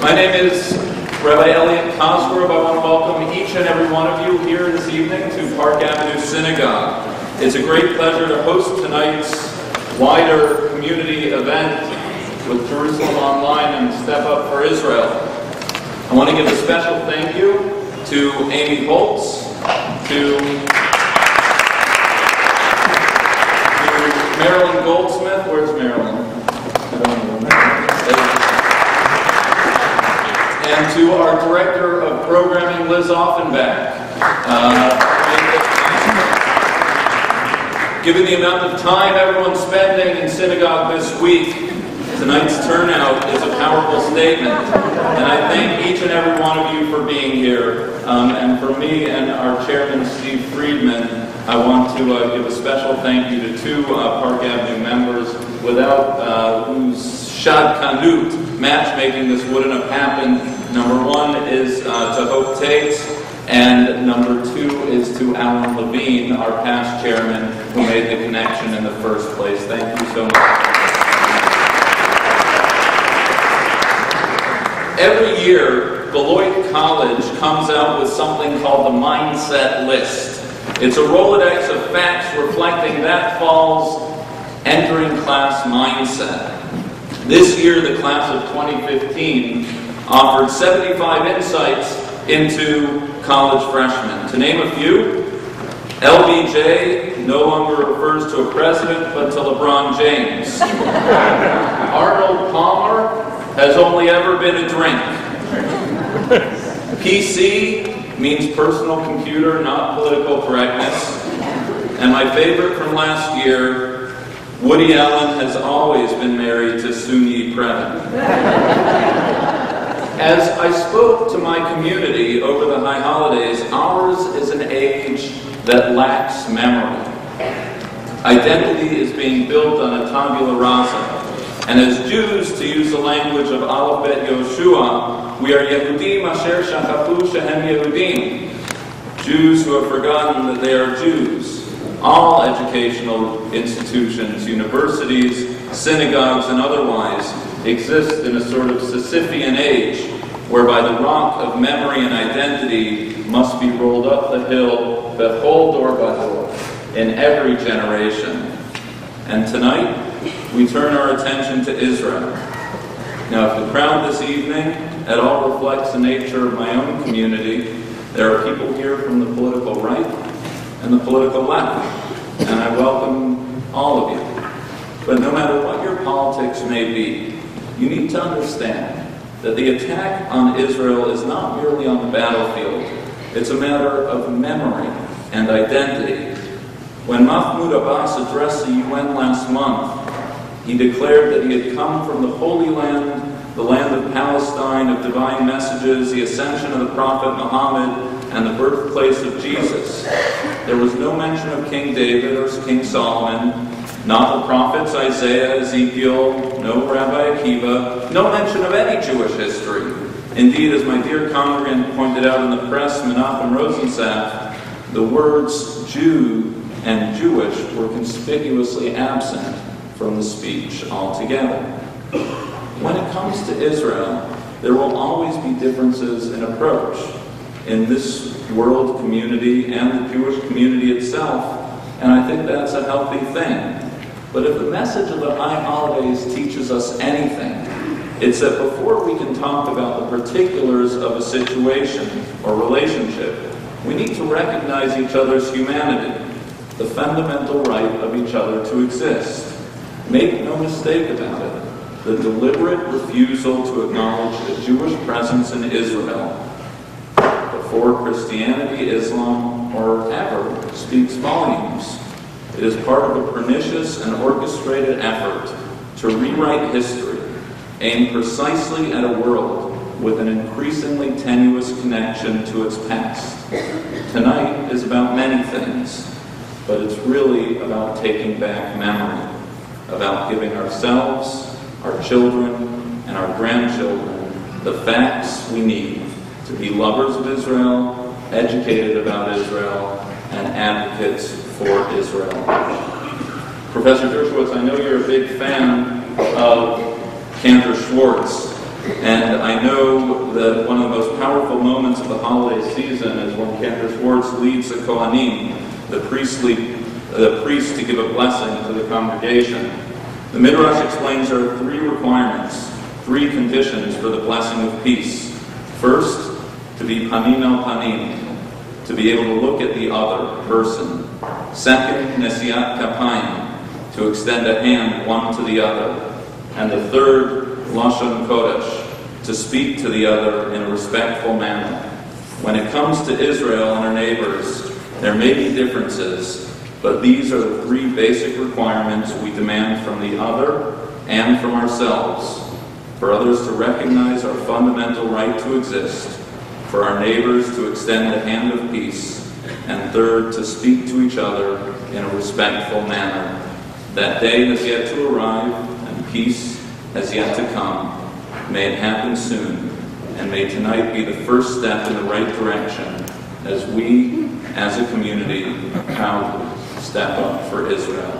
My name is Rabbi Elliot Cosgrove. I want to welcome each and every one of you here this evening to Park Avenue Synagogue. It's a great pleasure to host tonight's wider community event with Jerusalem Online and Step Up for Israel. I want to give a special thank you to Amy Holtz, to Marilyn Goldsmith. Where's Marilyn? And to our Director of Programming, Liz Offenbach. Given the amount of time everyone's spending in synagogue this week, tonight's turnout is a powerful statement. And I thank each and every one of you for being here. And for me and our chairman, Steve Friedman, I want to give a special thank you to two Park Avenue members without whose shadchanut, matchmaking, this wouldn't have happened. Number one is to Hope Tate, and number two is to Alan Levine, our past chairman, who made the connection in the first place. Thank you so much. Every year, Beloit College comes out with something called the Mindset List. It's a Rolodex of facts reflecting that fall's entering class mindset. This year, the class of 2015 offered 75 insights into college freshmen. To name a few, LBJ no longer refers to a president but to LeBron James. Arnold Palmer has only ever been a drink. PC means personal computer, not political correctness. And my favorite from last year, Woody Allen has always been married to Sunyi Previn. As I spoke to my community over the high holidays, ours is an age that lacks memory. Identity is being built on a tabula rasa. And as Jews, to use the language of Aleph Bet Yoshua, we are Yehudim asher shachachu shehem Yehudim. Jews who have forgotten that they are Jews. All educational institutions, universities, synagogues, and otherwise exist in a sort of Sisyphean age, whereby the rock of memory and identity must be rolled up the hill, bechol dor vador, in every generation. And tonight, we turn our attention to Israel. Now, if the crowd this evening at all reflects the nature of my own community, there are people here from the political right and the political left, and I welcome all of you. But no matter what your politics may be, you need to understand that the attack on Israel is not merely on the battlefield. It's a matter of memory and identity. When Mahmoud Abbas addressed the UN last month, he declared that he had come from the Holy Land, the land of Palestine, of divine messages, the ascension of the Prophet Muhammad, and the birthplace of Jesus. There was no mention of King David or King Solomon, not the prophets Isaiah, Ezekiel, no Rabbi Akiva, no mention of any Jewish history. Indeed, as my dear congregant pointed out in the press, Menachem Rosensaf, the words Jew and Jewish were conspicuously absent from the speech altogether. When it comes to Israel, there will always be differences in approach in this world community and the Jewish community itself, and I think that's a healthy thing. But if the message of the high holidays teaches us anything, it's that before we can talk about the particulars of a situation or relationship, we need to recognize each other's humanity, the fundamental right of each other to exist. Make no mistake about it, the deliberate refusal to acknowledge the Jewish presence in Israel before Christianity, Islam, or ever speaks volumes. It is part of a pernicious and orchestrated effort to rewrite history, aimed precisely at a world with an increasingly tenuous connection to its past. Tonight is about many things, but it's really about taking back memory, about giving ourselves, our children, and our grandchildren the facts we need to be lovers of Israel, educated about Israel, and advocates for Israel. Professor Dershowitz, I know you're a big fan of Cantor Schwartz, And I know that one of the most powerful moments of the holiday season is when Cantor Schwartz leads the Kohanim, the priest to give a blessing to the congregation. The Midrash explains there are three requirements, three conditions for the blessing of peace. First, to be panim el panim, to be able to look at the other person. Second, nesiat kapayim, to extend a hand one to the other. And the third, lashon kodesh, to speak to the other in a respectful manner. When it comes to Israel and our neighbors, there may be differences, but these are the three basic requirements we demand from the other and from ourselves. For others to recognize our fundamental right to exist, for our neighbors to extend the hand of peace, and third, to speak to each other in a respectful manner. That day has yet to arrive, and peace has yet to come. May it happen soon, and may tonight be the first step in the right direction as we, as a community, proudly step up for Israel.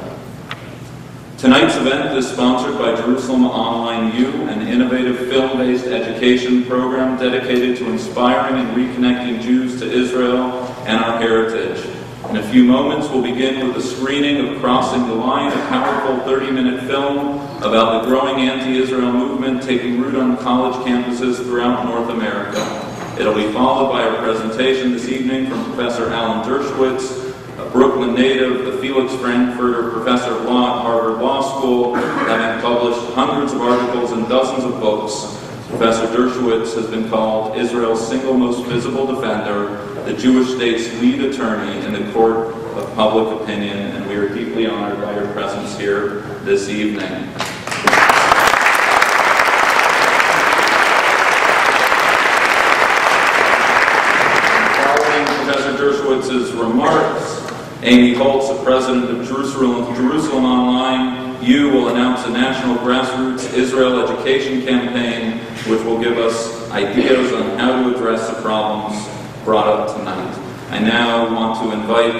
Tonight's event is sponsored by Jerusalem Online U, an innovative film-based education program dedicated to inspiring and reconnecting Jews to Israel and our heritage. In a few moments, we'll begin with a screening of Crossing the Line, a powerful 30-minute film about the growing anti-Israel movement taking root on college campuses throughout North America. It'll be followed by a presentation this evening from Professor Alan Dershowitz, a Brooklyn native, the Felix Frankfurter Professor of Law at Harvard Law School, having published hundreds of articles and dozens of books. Professor Dershowitz has been called Israel's single most visible defender, the Jewish state's lead attorney in the court of public opinion, and we are deeply honored by your presence here this evening. Following Professor Dershowitz's remarks, Amy Holtz, the president of Jerusalem Online U, will announce a national grassroots Israel education campaign, which will give us ideas on how to address the problems brought up tonight. I now want to invite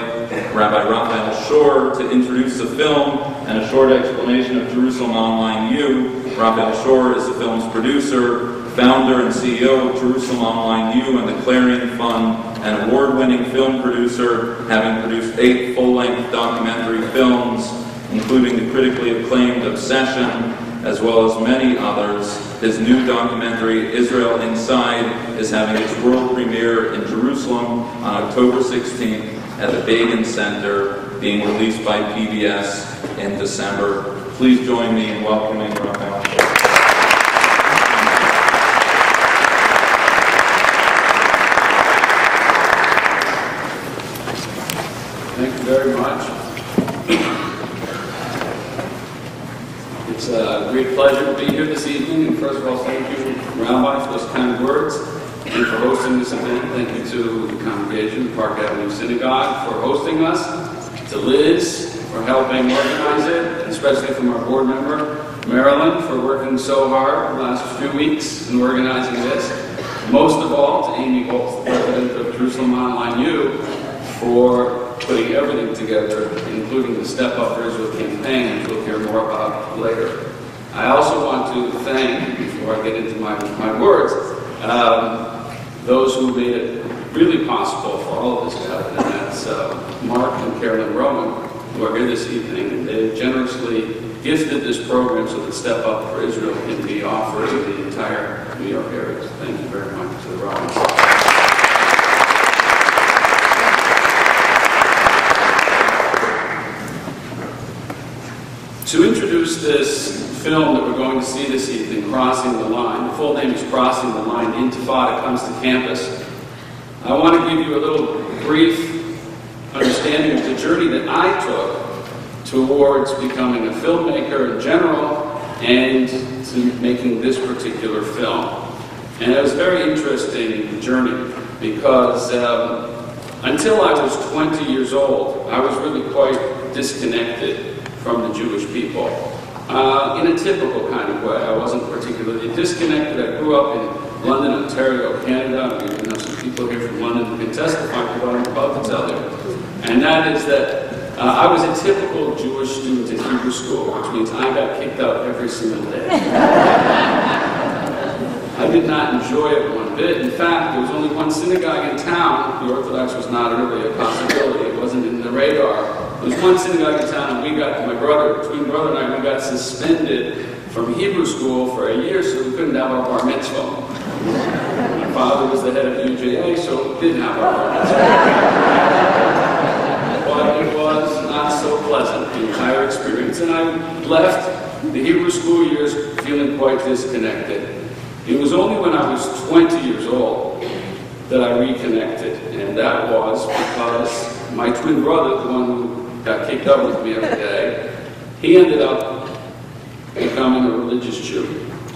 Rabbi Raphael Shore to introduce the film and a short explanation of Jerusalem Online U. Raphael Shore is the film's producer, founder and CEO of Jerusalem Online U and the Clarion Fund, an award-winning film producer, having produced 8 full-length documentary films, including the critically acclaimed Obsession, as well as many others. His new documentary, Israel Inside, is having its world premiere in Jerusalem on October 16th at the Begin Center, being released by PBS in December. Please join me in welcoming Raphael Shore. Thank you very much. It's a great pleasure to be here this evening, and first of all, thank you, Rabbi, for those kind words, and for hosting this event. Thank you to the congregation, Park Avenue Synagogue, for hosting us, to Liz for helping organize it, and especially from our board member, Marilyn, for working so hard the last few weeks in organizing this. Most of all, to Amy Holtz, the president of Jerusalem Online U, for putting everything together, including the Step Up for Israel campaign, which we'll hear more about later. I also want to thank, before I get into my words, those who made it really possible for all of this to happen, and that's Mark and Carolyn Rowan, who are here this evening, and they've generously gifted this program so that Step Up for Israel can be offered to the entire New York area. So thank you very much to the Robins. To introduce this film that we're going to see this evening, Crossing the Line, the full name is Crossing the Line, Intifada Comes to Campus, I want to give you a little brief understanding of the journey that I took towards becoming a filmmaker in general and to making this particular film. And it was a very interesting journey because until I was 20 years old, I was really quite disconnected from the Jewish people, in a typical kind of way. I wasn't particularly disconnected. I grew up in London, Ontario, Canada. We have some people here from London who can testify to what I'm about to tell you. And that is that I was a typical Jewish student at Hebrew school, which means I got kicked out every single day. did not enjoy it one bit. In fact, there was only one synagogue in town. The Orthodox was not really a possibility. It wasn't in the radar. There was one synagogue in town, and we got, my brother, twin brother and I, we got suspended from Hebrew school for a year, so we couldn't have our bar mitzvah. My father was the head of UJA, so we didn't have our bar mitzvah. But it was not so pleasant, the entire experience, and I left the Hebrew school years feeling quite disconnected. It was only when I was 20 years old that I reconnected, and that was because my twin brother, the one who got kicked out with me every day, he ended up becoming a religious Jew,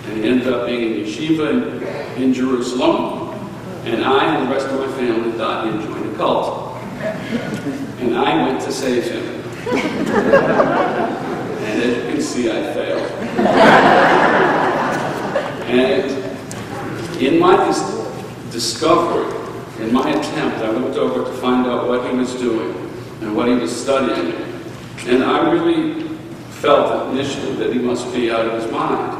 and he ended up being in yeshiva in Jerusalem, and I and the rest of my family thought he'd joined a cult, and I went to save him. And as you can see, I failed. And in my discovery, in my attempt, I went over to find out what he was doing and what he was studying. And I really felt initially that he must be out of his mind.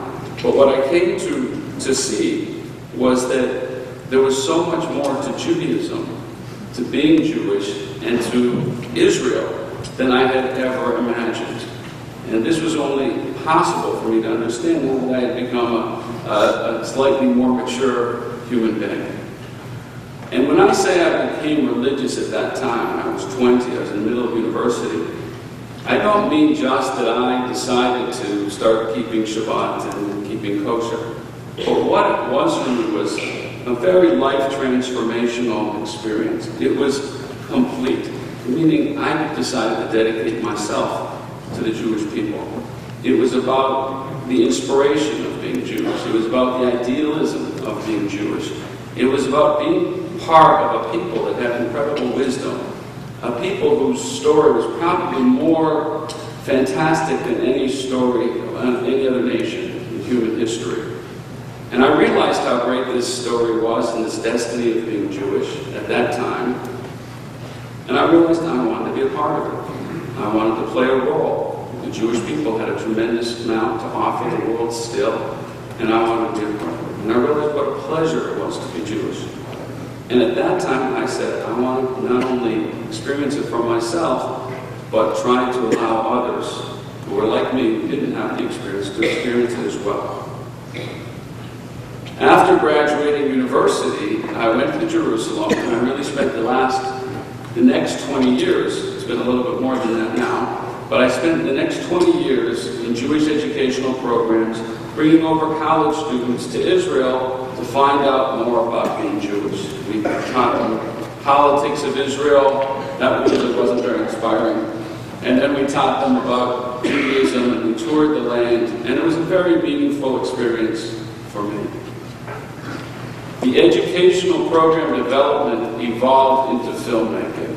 But what I came to see was that there was so much more to Judaism, to being Jewish, and to Israel than I had ever imagined. And this was only possible for me to understand now that I had become a slightly more mature human being. And when I say I became religious at that time, when I was 20, I was in the middle of university, I don't mean just that I decided to start keeping Shabbat and keeping kosher. But what it was for me was a very life-transformational experience. It was complete, meaning I decided to dedicate myself to the Jewish people. It was about the inspiration of being Jewish. It was about the idealism of being Jewish. It was about being part of a people that had incredible wisdom, a people whose story was probably more fantastic than any story of any other nation in human history. And I realized how great this story was and this destiny of being Jewish at that time. And I realized I wanted to be a part of it. I wanted to play a role. The Jewish people had a tremendous amount to offer the world still, and I wanted to be a part of it. And I realized what a pleasure it was to be Jewish. And at that time, I said, I want to not only experience it for myself, but try to allow others who were like me, who didn't have the experience, to experience it as well. After graduating university, I went to Jerusalem, and I really spent the next 20 years, it's been a little bit more than that now, but I spent the next 20 years in Jewish educational programs, bringing over college students to Israel to find out more about being Jewish. We taught them politics of Israel. That really wasn't very inspiring. And then we taught them about Judaism, and we toured the land, and it was a very meaningful experience for me. The educational program development evolved into filmmaking,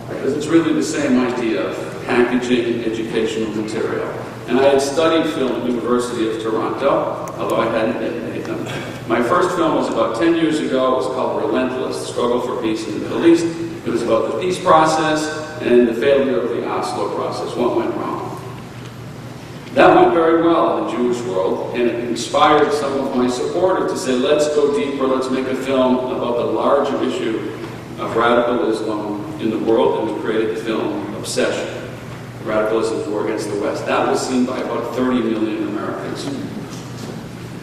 because it's really the same idea of packaging educational material. And I had studied film at the University of Toronto, although I hadn't yet made them. My first film was about 10 years ago. It was called Relentless, The Struggle for Peace in the Middle East. It was about the peace process and the failure of the Oslo process, what went wrong. That went very well in the Jewish world, and it inspired some of my supporters to say, let's go deeper, let's make a film about the larger issue of radical Islam in the world, and we created the film Obsession, Radicalism's War Against the West. That was seen by about 30 million Americans.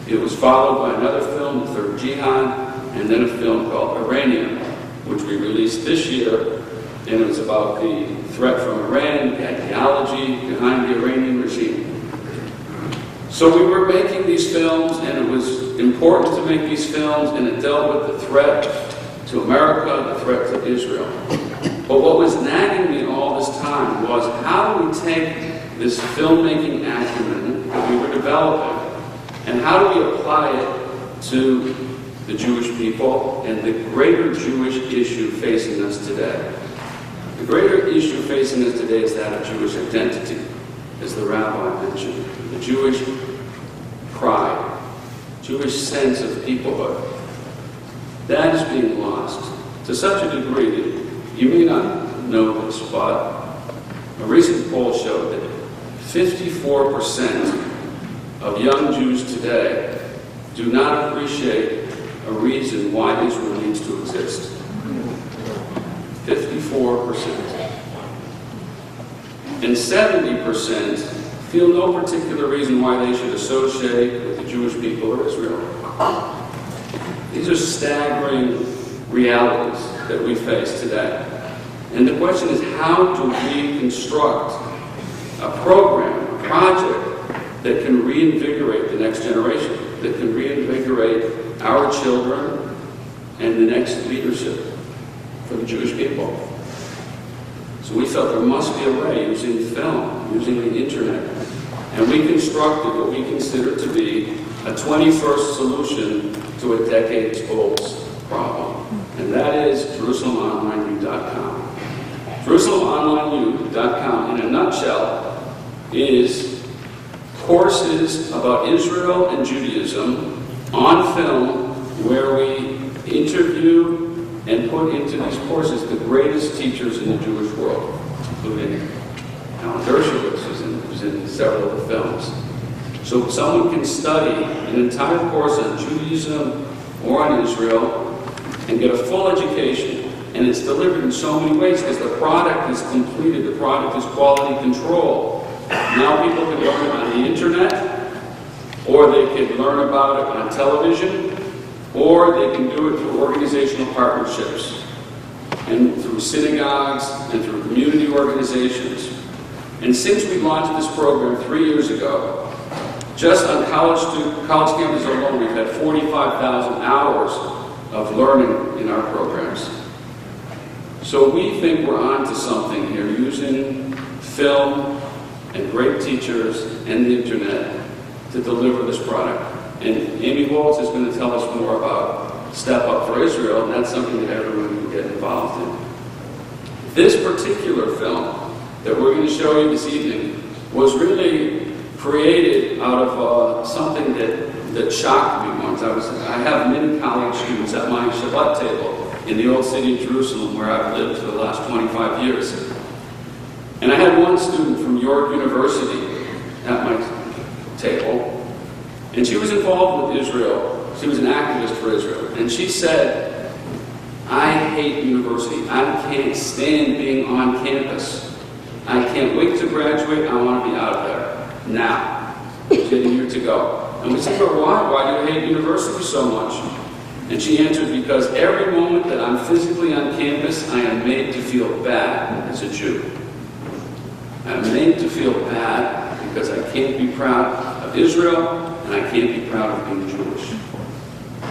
It was followed by another film, The Third Jihad, and then a film called Iranian, which we released this year, and it was about the threat from Iran, the ideology behind the Iranian regime. So we were making these films, and it was important to make these films, and it dealt with the threat to America, the threat to Israel. But what was nagging me all this time was, how do we take this filmmaking acumen that we were developing, and how do we apply it to the Jewish people and the greater Jewish issue facing us today? The greater issue facing us today is that of Jewish identity, as the rabbi mentioned. The Jewish pride, Jewish sense of peoplehood. That is being lost to such a degree that you may not know this, but a recent poll showed that 54% of young Jews today do not appreciate a reason why Israel needs to exist. 54%. And 70% feel no particular reason why they should associate with the Jewish people or Israel. These are staggering realities that we face today. And the question is, how do we construct a program, a project, that can reinvigorate the next generation, that can reinvigorate our children and the next leadership for the Jewish people? So we felt there must be a way, using film, using the internet, and we constructed what we consider to be a 21st solution to a decades-old problem. And that is JerusalemOnlineU.com. JerusalemOnlineU.com, in a nutshell, is courses about Israel and Judaism on film, where we interview and put into these courses the greatest teachers in the Jewish world, including Alan Dershowitz, who's in several of the films. So someone can study an entire course on Judaism or on Israel and get a full education, and it's delivered in so many ways because the product is completed, the product is quality control. Now people can learn it on the internet, or they can learn about it on television, or they can do it through organizational partnerships and through synagogues and through community organizations. And since we launched this program 3 years ago, just on college campuses alone, we've had 45,000 hours of learning in our programs. So we think we're onto something here, using film and great teachers and the internet to deliver this product. And Amy Waltz is going to tell us more about Step Up for Israel, and that's something that everyone can get involved in. This particular film that we're going to show you this evening was really created out of something that shocked me once. I have many college students at my Shabbat table in the old city of Jerusalem, where I've lived for the last 25 years. And I had one student from York University at my table, and she was involved with Israel. She was an activist for Israel. And she said, "I hate university. I can't stand being on campus. I can't wait to graduate. I want to be out of there now." She had a year to go. And we said, "Well, why? Why do you hate university so much?" And she answered, "Because every moment that I'm physically on campus, I am made to feel bad as a Jew. I'm made to feel bad because I can't be proud of Israel, and I can't be proud of being Jewish."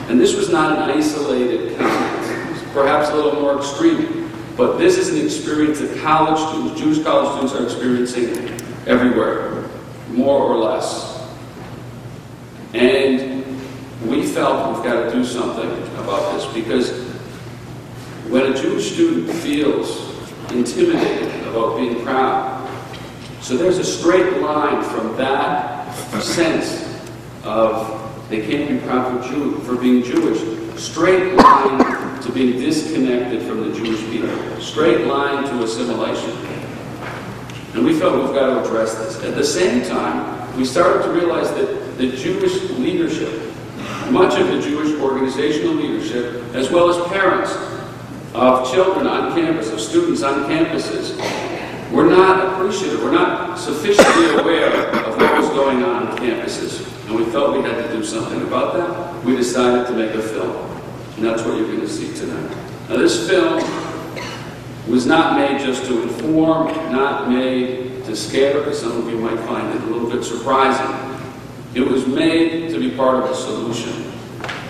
And this was not an isolated comment. It was perhaps a little more extreme. But this is an experience that college students, Jewish college students, are experiencing everywhere, more or less. And we felt we've got to do something about this, because when a Jewish student feels intimidated about being proud, so there's a straight line from that sense of they can't be proud for being Jewish, straight line to being disconnected from the Jewish people, straight line to assimilation. And we felt we've got to address this. At the same time, we started to realize that the Jewish leadership, much of the Jewish organizational leadership, as well as parents of children on campus, of students on campuses, were not appreciative, were not sufficiently aware of what was going on campuses. And we felt we had to do something about that. We decided to make a film. And that's what you're going to see tonight. Now, this film was not made just to inform, not made to scare, because some of you might find it a little bit surprising. It was made to be part of the solution.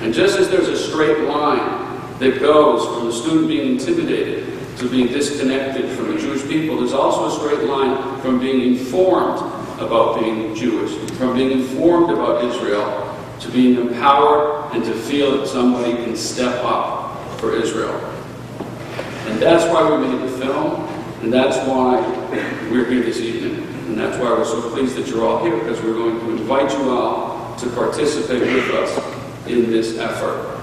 And just as there's a straight line that goes from the student being intimidated to being disconnected from the Jewish people, there's also a straight line from being informed about being Jewish, from being informed about Israel, to being empowered and to feel that somebody can step up for Israel. And that's why we made the film, and that's why we're here this evening. And that's why we're so pleased that you're all here, because we're going to invite you all to participate with us in this effort.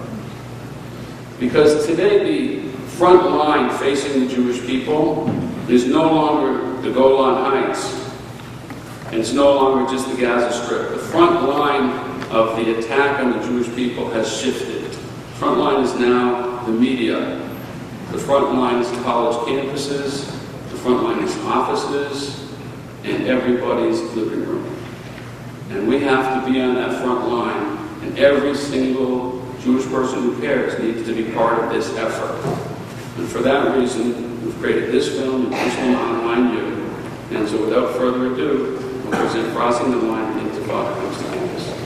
Because today the front line facing the Jewish people is no longer the Golan Heights, and it's no longer just the Gaza Strip. The front line of the attack on the Jewish people has shifted. Front line is now the media. The front line is college campuses. The front line is offices and everybody's living room. And we have to be on that front line, and every single Jewish person who cares needs to be part of this effort. And for that reason, we've created this film, and this will underline you. And so without further ado, we'll present Crossing the Line, Intifada Comes to Campus.